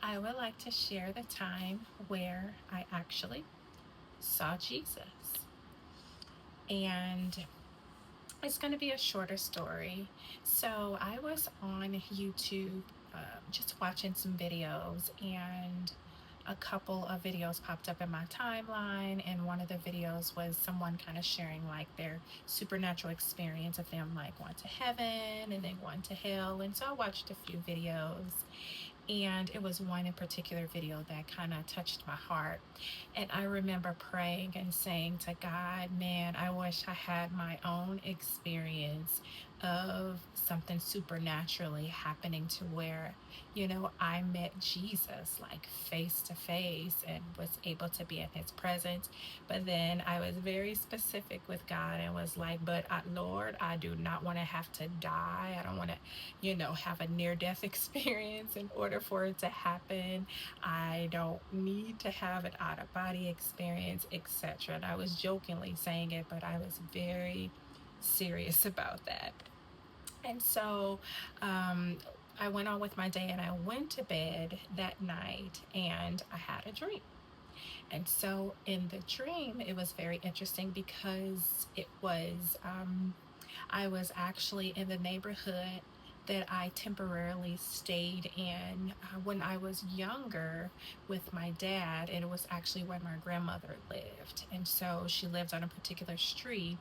I would like to share the time where I actually saw Jesus. And it's going to be a shorter story. So I was on YouTube just watching some videos, and a couple of videos popped up in my timeline. And one of the videos was someone kind of sharing like their supernatural experience of them like going to heaven and then going to hell. And so I watched a few videos, and it was one in particular video that kind of touched my heart. And I remember praying and saying to God, man, I wish I had my own experience of something supernaturally happening to where, I met Jesus like face to face and was able to be in his presence. But then I was very specific with God and was like, but Lord, I do not want to have to die. I don't want to, have a near death experience in order for it to happen. I don't need to have an out of body experience, etc. And I was jokingly saying it, but I was very serious about that. And so um, I went on with my day, and I went to bed that night and I had a dream. And so in the dream, it was very interesting because I was actually in the neighborhood that I temporarily stayed in when I was younger with my dad. And it was actually where my grandmother lived. And so she lived on a particular street,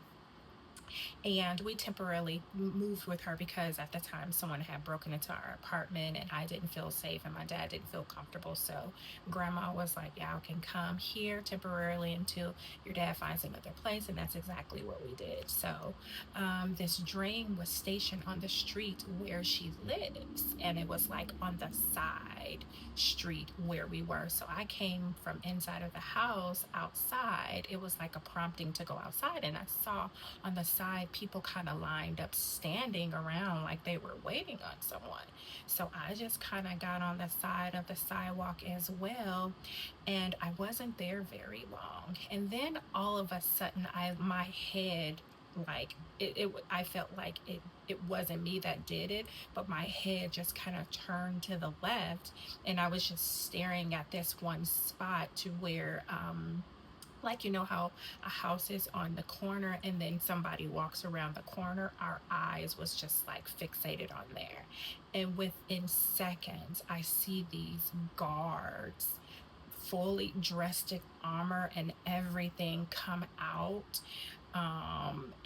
and we temporarily moved with her because at the time someone had broken into our apartment and I didn't feel safe and my dad didn't feel comfortable. So grandma was like, y'all can come here temporarily until your dad finds another place. And that's exactly what we did. So this drain was stationed on the street where she lives, and it was like on the side street where we were. So I came from inside of the house outside. It was like a prompting to go outside, and I saw on the side people kind of lined up standing around like they were waiting on someone. So I just kind of got on the side of the sidewalk as well, and I wasn't there very long. And then all of a sudden my head, like I felt like it wasn't me that did it, but my head just kind of turned to the left, and I was just staring at this one spot to where like, how a house is on the corner and then somebody walks around the corner, our eyes was just like fixated on there. And within seconds I see these guards fully dressed in armor and everything come out.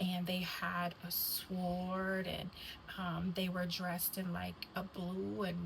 And they had a sword, and they were dressed in like a blue and